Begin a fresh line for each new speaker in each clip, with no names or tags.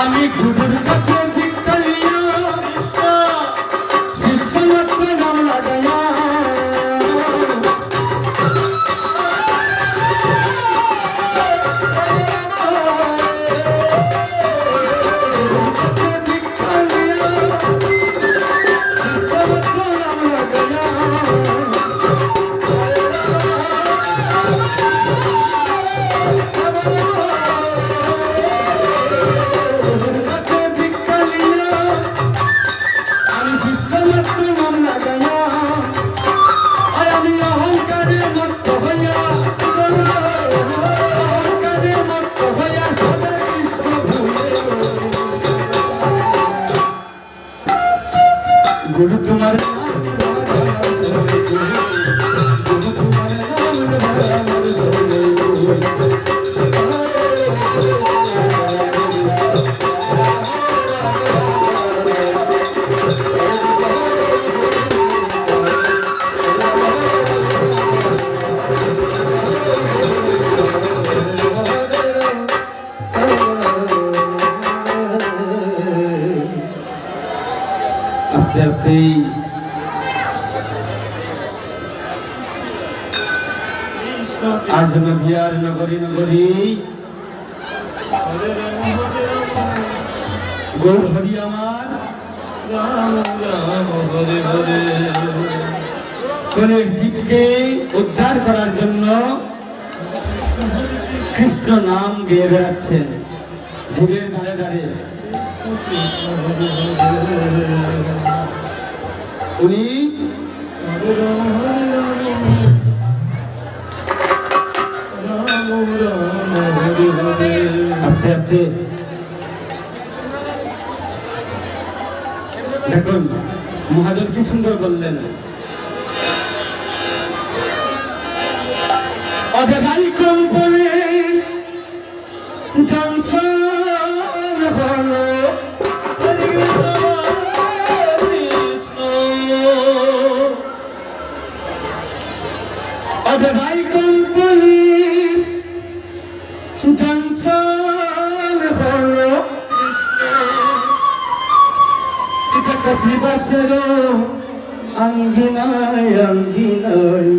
আমি গুরুর কাছে ভিক্ষালিয়া শিষ্য মাত্র নাম লাগাইয়া गुरु तुम्हारे आस्ते आस्ते आज नबियार नगरी नगरी गौर हरि आमार कनेर जीवके उद्धार करार जन्य कृष्ण नाम गेয়ে বেড়াচ্ছেন জীবের ধারে ধারে उनी आस्ते आस्ते देखुन महाजन की सुंदर बोलें अधगाई कम बोले जंसन हलो अधगाई कम बोली जंसन हलो इधर कसी बसरो अंगिनाय अंगिनाय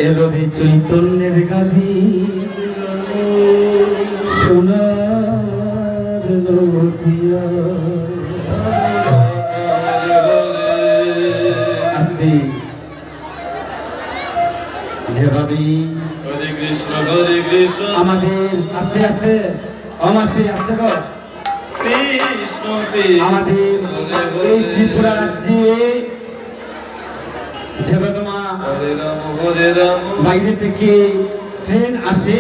एलोरे चैतन्येर गाधी सोनार नदिया आस्ते जेभाबे हरे कृष्ण आमादेर आस्ते आस्ते अमासे आस्ते कर कृष्ण आमादेर এই ত্রিপুরা রাজ্যে যেভাবে মা বাইরে থেকে ট্রেন আসে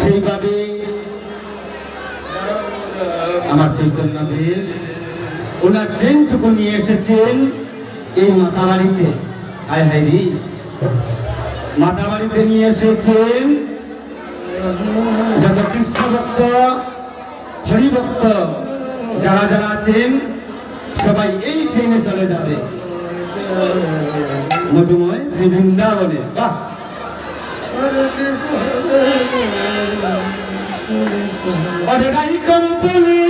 সেইভাবে আমার চৈতন্যদেব ওনার ট্রেনটুকু নিয়ে এসেছেন এই মাতাবাড়িতে হায় হায় রে মাতাবাড়িতে নিয়ে এসেছেন যত কৃষ্ণ ভক্ত হরিভক্ত যারা যারা আছেন সবাই এই ট্রেনে চলে যাবে মধুময় শ্রী বৃন্দাবনে বাহ অনেকাই কম্পনি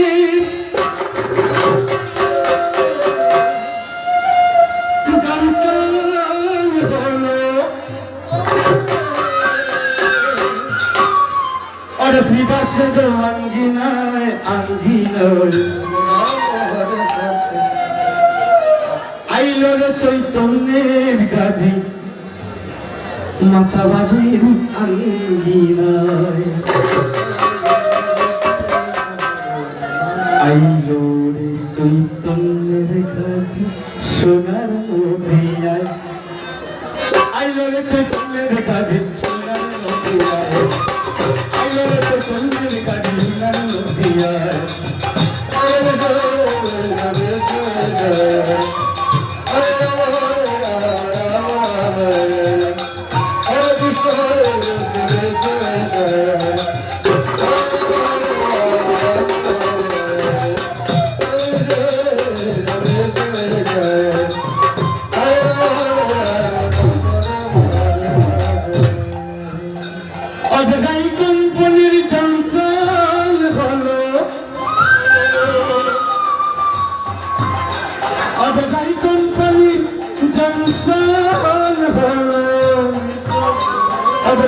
অরে শ্রীবাসে আঙ্গিনায় আঙ্গিনায় আইলোরে চৈতন্যের গাধি মাতাবাড়ির আঙ্গিনায় আইলোরে চৈতন্যের গাধি সোনার মদিনায় আইলোরে চৈতন্যের গাধি সোনার মদিনায় আইলোরে চৈতন্যের গাধি সোনার মদিনায়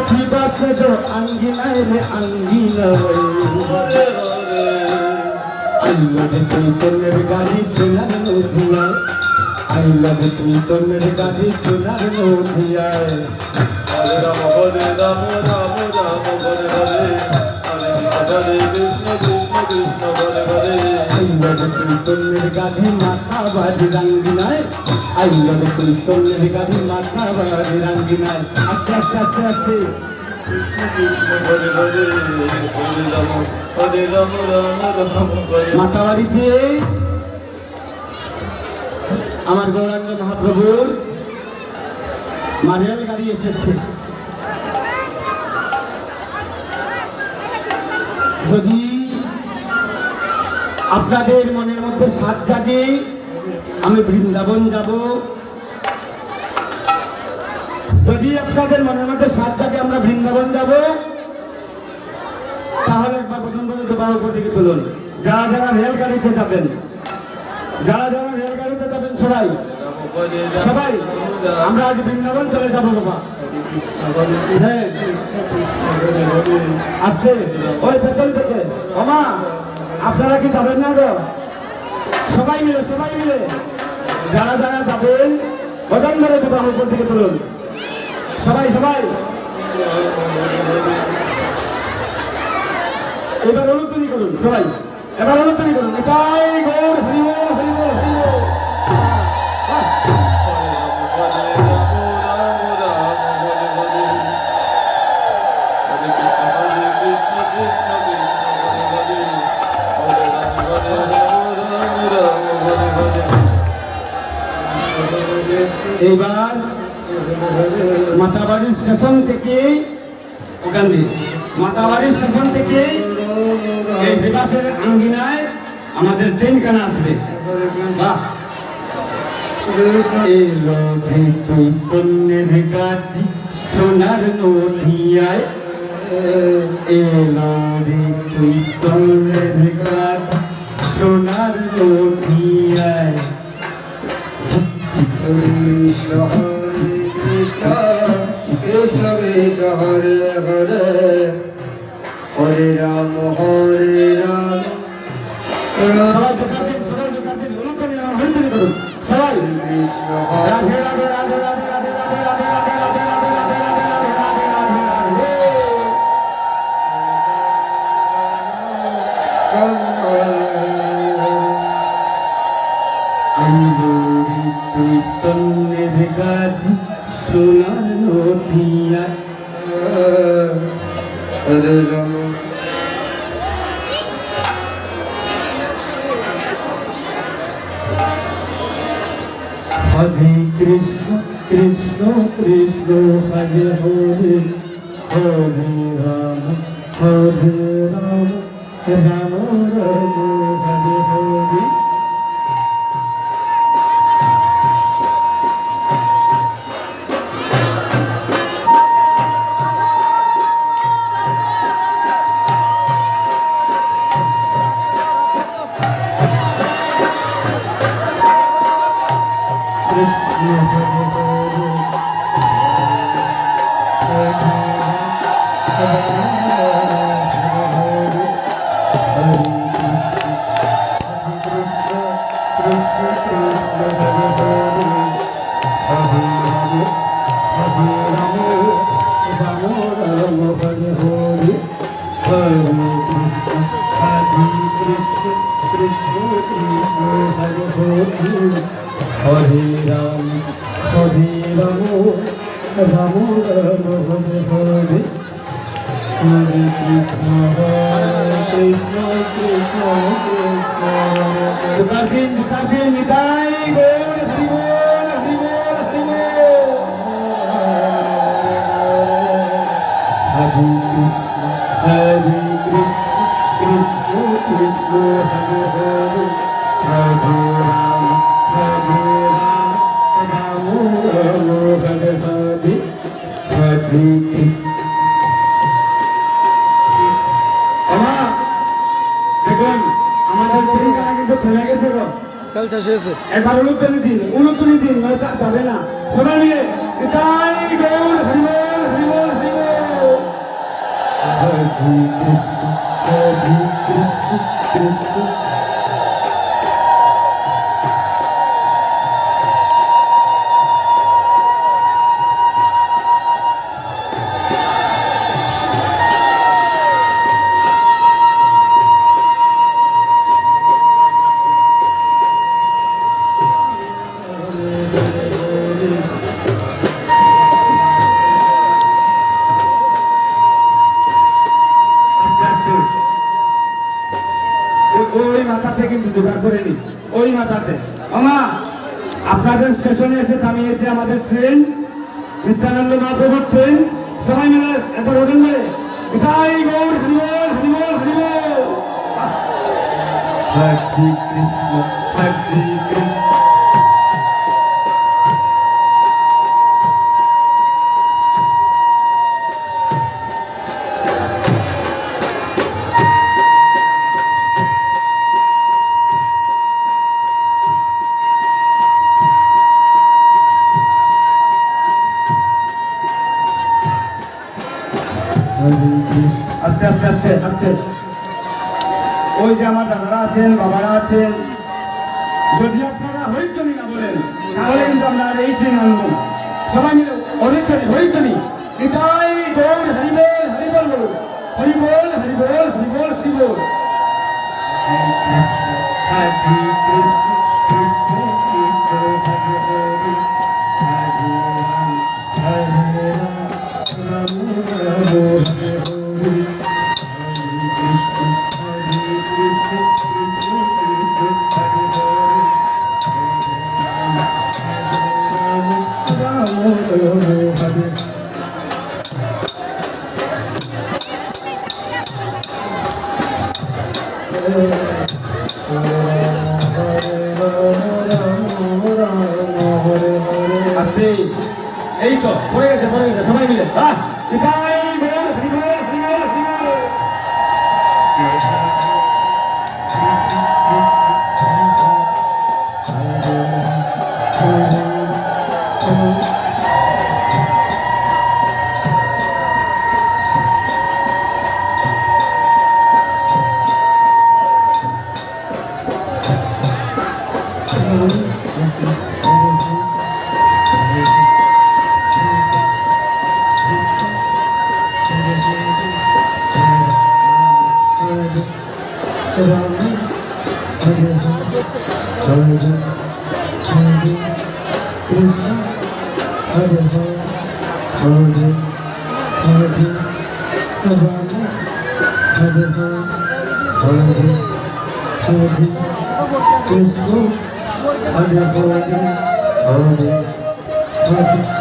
গাছি বাসে তো আঙ্গিনায় রে আঙ্গিনায় আইলো রে চৈতন্যের গাড়ি সোনার নদিয়ায় আইলো রে চৈতন্যের গাড়ি সোনার নদিয়ায়
হরে রাম রাম রাম হরে হরে হরে কৃষ্ণ কৃষ্ণ কৃষ্ণ হরে হরে
আইলো রে চৈতন্যের গাড়ি মাথা বাজি রাঙ্গিনায় আইলো রে চৈতন্যের গাড়ি মাথা বাজি রাঙ্গিনায় আস্তে আস্তে আস্তে আস্তে
কৃষ্ণ কৃষ্ণ হরে হরে হরে রাম রাম রাম হরে
মাতাবাড়িতে আমার গৌরাঙ্গ মহাপ্রভুর মারিয়াল গাড়ি এসেছে। যদি আপনাদের মনের মধ্যে সাত জাগে আমি বৃন্দাবন যাব, যদি আপনাদের মনের মধ্যে সাত জাগে আমরা বৃন্দাবন যাব, তাহলে একবার প্রথম পর্যন্ত বারো করে দিকে তুলুন। যারা যারা রেলগাড়িতে যাবেন, যারা যারা রেলগাড়িতে যাবেন সবাই সবাই আমরা আজ বৃন্দাবন চলে যাবো বাবা। হ্যাঁ আসছে ওই পেছন থেকে মামা, আপনারা কি যাবেন না গো? সবাই মিলে যারা যারা যাবেন প্রথম ধরে বারো উপর দিকে তুলুন। সবাই সবাই এবার অনুতনি করুন, সবাই এবার অনুতনি করুন। এটাই গৌর হরিবল হরিবল হরিবল। এইবার মাতাবাড়ির স্টেশন থেকে ওখান দিয়ে মাতাবাড়ির স্টেশন থেকে এই বিকাশের আঙ্গিনায় আমাদের ট্রেন কেন আসবে। বাহ, এলো চৈতন্যের গাছি সোনার নদিয়ায় এলো রে চৈতন্যের গাছি সোনার নদিয়ায়।
কৃষ্ণ কৃষ্ণ কৃষ্ণ কৃষ্ণ হরে হরে হরে রাম
সবাই জোগাড় দিন, সবাই জোগাড় দিন, অনুপ্রাণী আমার হরিচরণ করুন সবাই।
কৃষ্ণ
রাধে রাধে রাধে রাধে রাধে রাধে রাধে রাধে রাধে রাধে রাধে রাধে রাধে রাধে রাধে আইলো রে চৈতন্যের গাছি সোনার নদিয়ায়।
হরে রাম
হরে Krishna Krishna Krishna Hare Hare Hare Ram Ram Ram Hare Hare. Krishna Hare Hare Hare Ram, Hare Ramo, Ramo Ramo Hare Hare, Hare Krishna, Hare Krishna, Krishna Krishna. Tukartin, Nitai, Gaur, Hari Bol, Hari Bol, Hari Bol. Hare Krishna, Hare Krishna, Krishna Krishna, Hare Hare, Hare Ram, Hare Ram, Ramo Ramo Hare Hare, Hare Krishna. দেখুন আমাদের ট্রেনখানা কিন্তু থেমে গেছে গো।
চলছে শেষে
একবার উলুধ্বনি দিন যাবে না। সবাই মিলে নিতাই গৌর হরি বল, হরি বল, হরি বল। ওই মাথাতে কিন্তু জোগাড় করে নি, ওই মাথাতে। মামা, আপনাদের স্টেশনে এসে থামিয়েছে আমাদের ট্রেন, নিত্যানন্দ মহাপ্রভুর ট্রেন। সবাই মিলে একবার ওজন করে বিদায় গৌর হরিবল হরিবল হরিবল।
হরে কৃষ্ণ হরে কৃষ্ণ
আস্তে আস্তে আস্তে আস্তে। ওই যে আমার দাদারা আছেন, বাবারা আছেন, যদি আপনারা হইচনি না বলেন তাহলে কিন্তু আমরা আর এই ট্রেন আনবো না। সবাই মিলে অনেকখানি হইচনি বিদায় গৌর হরিবল হরিবল বলুন, হরিবল হরিবল হরিবল হরিবল।
হরে কৃষ্ণ কৃষ্ণ কৃষ্ণ হরে হরে হরে রাম হরে রাম রাম রাম হরে হরে হরে কৃষ্ণ কৃষ্ণ কৃষ্ণ হরে হরে রাম রাম হরে
আস্তে, এই তো পড়ে গেছে পড়ে গেছে। সবাই মিলে বিদায় গৌর হরিবল হরিবল হরিবল।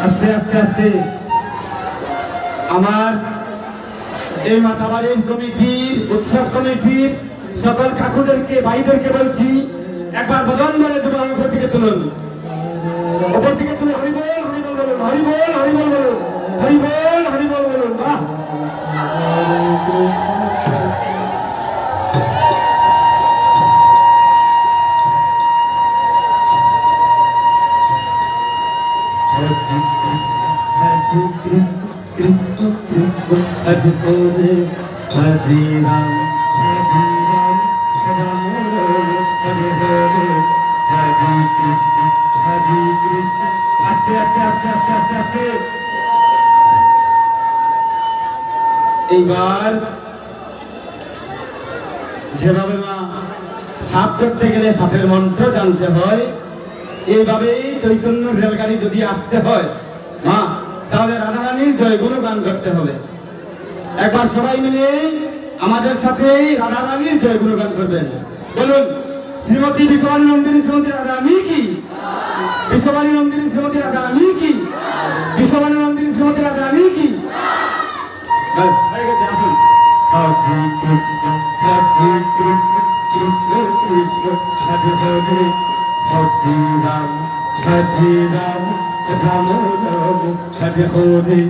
আস্তে আস্তে আস্তে। আমার এই মাতাবাড়ির কমিটির, উৎসব কমিটির সকল কাকুদেরকে, ভাইদেরকে বলছি, একবার বদন বলে দেবো, উপর দিকে তুলুন, উপর দিকে তুলে হরিবল হরিবল বলুন, হরিবল হরিবল বলুন, হরিবল হরিবল বলুন। বাহ,
কৃষ্ণ কৃষ্ণ হরে হরে হরে রাম হরে রাম রাম রাম হরে হরে হরে কৃষ্ণ হরে কৃষ্ণ।
আস্তে আস্তে আস্তে আস্তে আস্তে আস্তে। এইবার যেভাবে মা সাপ ধরতে গেলে সাপের মন্ত্র জানতে হয়, এইভাবেই চৈতন্য রেলগাড়ি যদি আসতে হয় মা, তাহলে রাধারানীর জয়গুণ গান করতে হবে। একবার সবাই মিলে আমাদের সাথে রাধারানীর জয়গুণ গান করবেন। বলুন, শ্রীমতী বিশ্ববাণী নন্দিনী শ্রীমতী রাধারানী কি, বিশ্ববাণী নন্দিনী শ্রীমতী রাধারানী কি, বিশ্ববাণী নন্দিনী শ্রীমতী রাধারানী কি। ব্যাস, হয়ে গেছে, আসুন।
হরে কৃষ্ণ হরে কৃষ্ণ কৃষ্ণ কৃষ্ণ হরে হরে হরে রাম হরে রাম রাম রাম হরে হরে।